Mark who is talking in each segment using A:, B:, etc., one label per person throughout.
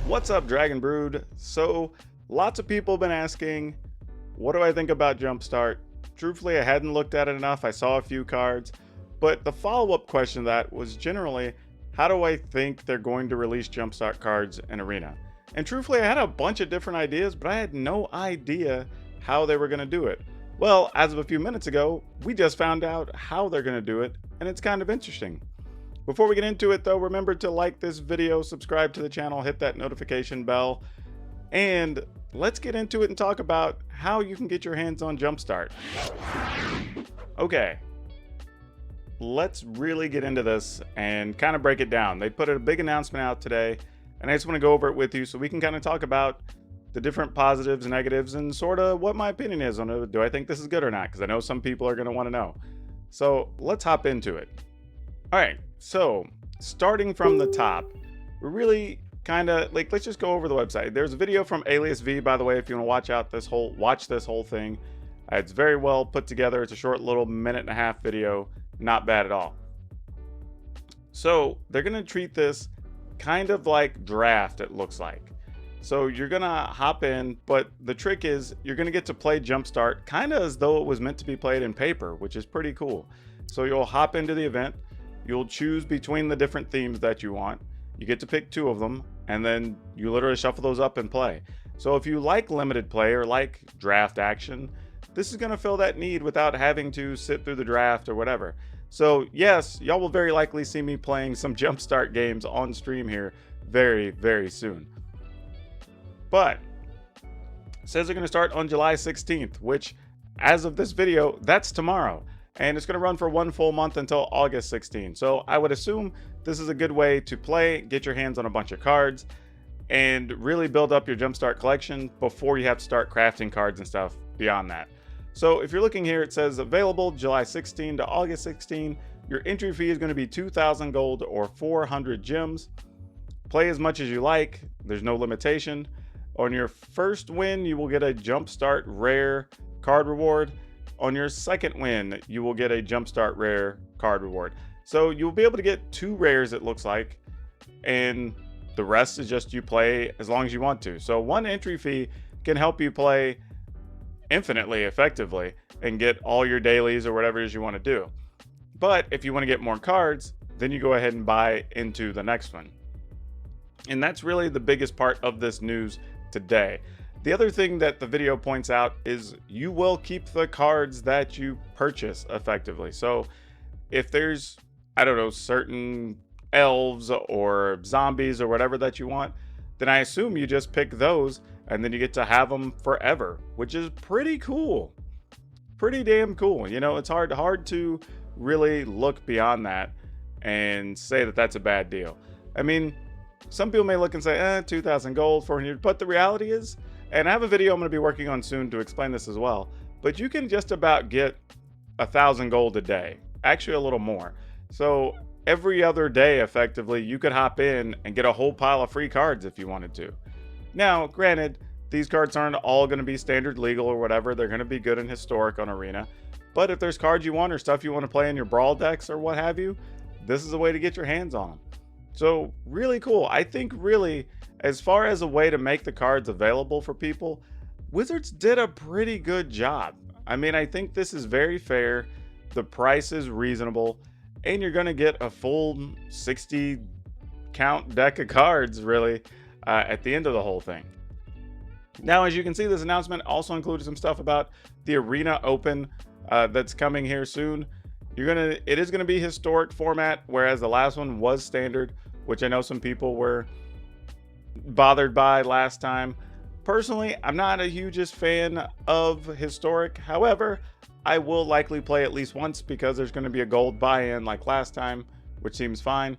A: What's up, Dragon Brood? So, lots of people have been asking, what do I think about Jumpstart? Truthfully, I hadn't looked at it enough. I saw a few cards, but the follow-up question to that was generally, how do I think they're going to release Jumpstart cards in Arena? And truthfully, I had a bunch of different ideas, but I had no idea how they were going to do it. Well, as of a few minutes ago, we just found out how they're going to do it, and it's kind of interesting. Before we get into it though, remember to like this video, subscribe to the channel, hit that notification bell, and let's get into it and talk about how you can get your hands on Jumpstart. Okay, let's really get into this and kind of break it down. They put a big announcement out today, and I just want to go over it with you so we can kind of talk about the different positives and negatives and sort of what my opinion is on it. Do I think this is good or not? Because I know some people are going to want to know. So let's hop into it. All right, so starting from the top, we're really kind of like, let's just go over the website. There's a video from Alias V, by the way, if you want to watch this whole thing. It's very well put together. It's a short little minute-and-a-half video, not bad at all. So they're going to treat this kind of like draft, it looks like. So you're going to hop in, but the trick is you're going to get to play Jumpstart kind of as though it was meant to be played in paper, which is pretty cool. So you'll hop into the event. You'll choose between the different themes that you want. You get to pick 2 of them, and then you literally shuffle those up and play. So if you like limited play or like draft action, this is going to fill that need without having to sit through the draft or whatever. So yes, y'all will very likely see me playing some Jumpstart games on stream here very, very soon. But it says they're going to start on July 16th, which as of this video, that's tomorrow. And it's going to run for 1 full month until August 16. So I would assume this is a good way to play, get your hands on a bunch of cards, and really build up your Jumpstart collection before you have to start crafting cards and stuff beyond that. So if you're looking here, it says available July 16 to August 16. Your entry fee is going to be 2,000 gold or 400 gems. Play as much as you like. There's no limitation. On your first win, you will get a Jumpstart rare card reward. On your second win, you will get a Jumpstart rare card reward. So you'll be able to get 2 rares, it looks like, and the rest is just you play as long as you want to. So 1 entry fee can help you play infinitely effectively and get all your dailies or whatever it is you want to do. But if you want to get more cards, then you go ahead and buy into the next one. And that's really the biggest part of this news today. The other thing that the video points out is you will keep the cards that you purchase effectively. So if there's, I don't know, certain elves or zombies or whatever that you want, then I assume you just pick those and then you get to have them forever, which is pretty cool. Pretty damn cool. You know, it's hard to really look beyond that and say that that's a bad deal. I mean, some people may look and say, 2,000 gold, 400, but the reality is, and I have a video I'm going to be working on soon to explain this as well, but you can just about get 1,000 gold a day, actually a little more. So every other day, effectively, you could hop in and get a whole pile of free cards if you wanted to. Now, granted, these cards aren't all going to be standard legal or whatever. They're going to be good and historic on Arena. But if there's cards you want or stuff you want to play in your Brawl decks or what have you, this is a way to get your hands on them. So really cool. I think really, as far as a way to make the cards available for people, Wizards did a pretty good job. I mean, I think this is very fair. The price is reasonable, and you're going to get a full 60 count deck of cards really at the end of the whole thing. Now, as you can see, this announcement also included some stuff about the Arena Open that's coming here soon. It is going to be historic format, whereas the last one was standard, which I know some people were bothered by last time. Personally, I'm not a hugest fan of historic. However, I will likely play at least once because there's going to be a gold buy-in like last time, which seems fine.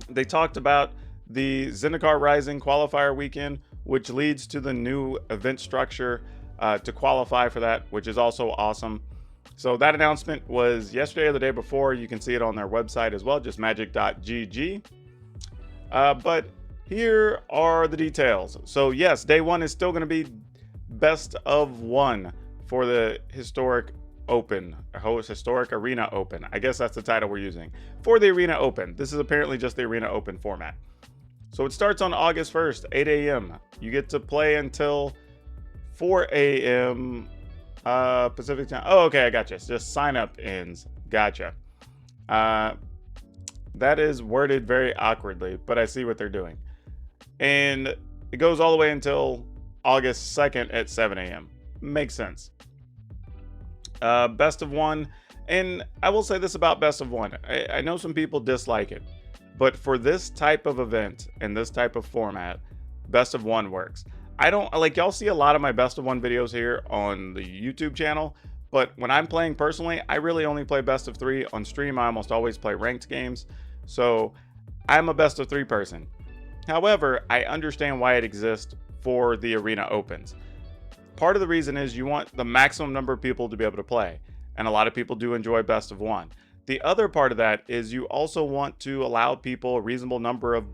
A: They talked about the Zendikar Rising qualifier weekend, which leads to the new event structure to qualify for that, which is also awesome. So that announcement was yesterday or the day before. You can see it on their website as well, just magic.gg. But here are the details. So yes, day 1 is still going to be best of 1 for the historic Open, historic Arena Open. I guess that's the title we're using for the Arena Open. This is apparently just the Arena Open format. So it starts on August 1st, 8 a.m. You get to play until 4 a.m. Pacific time. Oh, okay, I gotcha. Just sign up ends. Gotcha. That is worded very awkwardly, but I see what they're doing. And it goes all the way until August 2nd at 7 a.m. Makes sense. Best of one. And I will say this about best of one. I know some people dislike it, but for this type of event and this type of format, best of one works. I don't like, y'all see a lot of my best of one videos here on the YouTube channel, but when I'm playing personally, I really only play best of three. On stream, I almost always play ranked games. So I'm a best of three person. However, I understand why it exists for the Arena Opens. Part of the reason is you want the maximum number of people to be able to play. And a lot of people do enjoy best of one. The other part of that is you also want to allow people a reasonable number of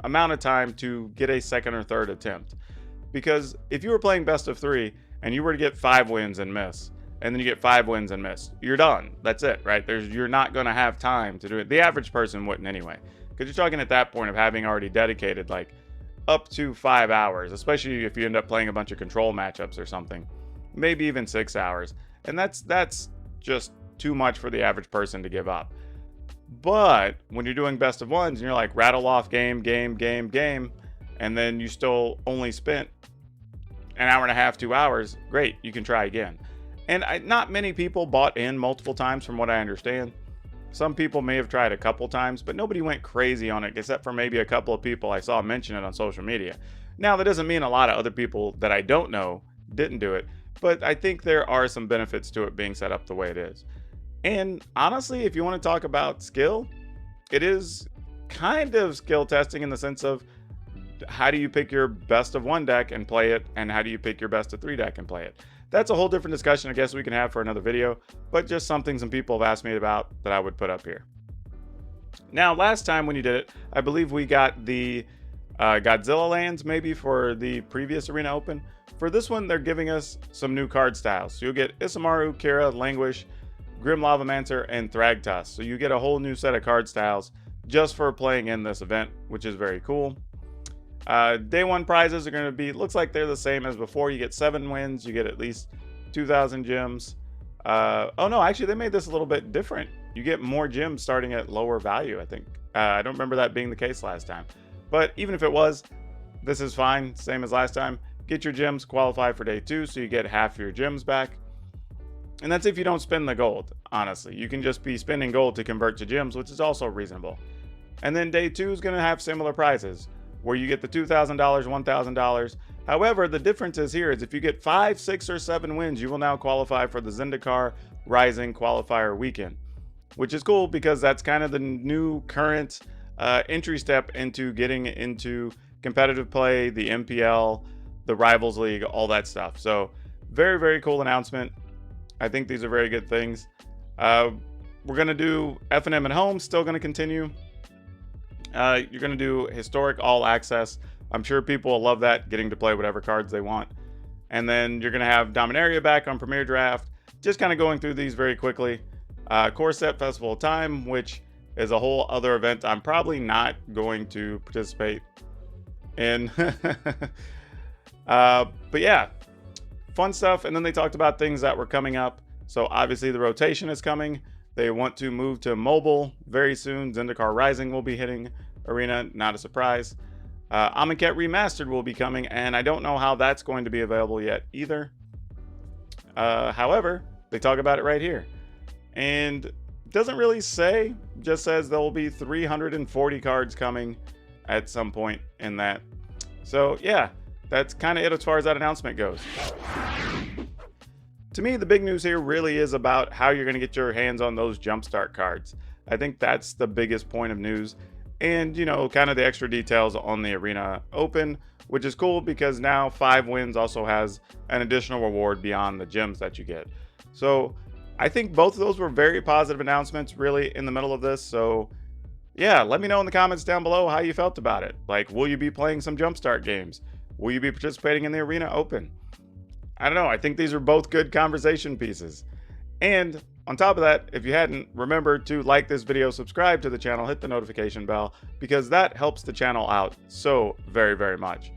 A: amount of time to get a second or third attempt. Because if you were playing best of three and you were to get 5 wins and miss, and then you get 5 wins and miss, you're done. That's it, right? You're not going to have time to do it. The average person wouldn't anyway, because you're talking at that point of having already dedicated like up to 5 hours, especially if you end up playing a bunch of control matchups or something, maybe even 6 hours. And that's just too much for the average person to give up. But when you're doing best of ones and you're like rattle off game, and then you still only spent an hour and a half, 2 hours, great, you can try again. And not many people bought in multiple times from what I understand. Some people may have tried a couple times, but nobody went crazy on it except for maybe a couple of people I saw mention it on social media. Now, that doesn't mean a lot of other people that I don't know didn't do it, but I think there are some benefits to it being set up the way it is. And honestly, if you want to talk about skill, it is kind of skill testing in the sense of how do you pick your best of one deck and play it, and how do you pick your best of three deck and play it. That's a whole different discussion I guess we can have for another video, but just something some people have asked me about that I would put up here. Now, last time when you did it, I believe we got the Godzilla lands maybe for the previous Arena Open. For this one, they're giving us some new card styles. So you'll get Isamaru, Kira, Languish, Grim Lavamancer, and Thragtusk. So you get a whole new set of card styles just for playing in this event, which is very cool. Day one prizes are going to be, looks like they're the same as before. You get 7 wins, you get at least 2,000 gems. Oh no, actually they made this a little bit different. You get more gems starting at lower value, I think. I don't remember that being the case last time. But even if it was, this is fine, same as last time. Get your gems, qualify for day 2, so you get half your gems back. And that's if you don't spend the gold, honestly. You can just be spending gold to convert to gems, which is also reasonable. And then day 2 is going to have similar prizes, where you get the $2,000, $1,000. However, the difference is here is if you get 5, 6, or 7 wins, you will now qualify for the Zendikar Rising Qualifier Weekend, which is cool because that's kind of the new current entry step into getting into competitive play, the MPL, the Rivals League, all that stuff. So very, very cool announcement. I think these are very good things. We're going to do F&M at home, still going to continue. You're going to do Historic All Access. I'm sure people will love that, getting to play whatever cards they want. And then you're going to have Dominaria back on Premier Draft. Just kind of going through these very quickly. Core Set Festival of Time, which is a whole other event I'm probably not going to participate in. But yeah, fun stuff. And then they talked about things that were coming up. So obviously the rotation is coming. They want to move to mobile very soon. Zendikar Rising will be hitting Arena, not a surprise. Amonkhet Remastered will be coming, and I don't know how that's going to be available yet either. However, they talk about it right here. And it doesn't really say, just says there will be 340 cards coming at some point in that. So yeah, that's kind of it as far as that announcement goes. To me, the big news here really is about how you're going to get your hands on those Jumpstart cards. I think that's the biggest point of news. And, you know, kind of the extra details on the Arena Open, which is cool because now 5 wins also has an additional reward beyond the gems that you get. So I think both of those were very positive announcements really in the middle of this. So yeah, let me know in the comments down below how you felt about it. Like, will you be playing some Jumpstart games? Will you be participating in the Arena Open? I don't know. I think these are both good conversation pieces. And On top of that, if you hadn't, remember to like this video, subscribe to the channel, hit the notification bell, because that helps the channel out so very, very much.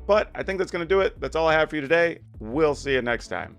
A: But I think that's going to do it. That's all I have for you today. We'll see you next time.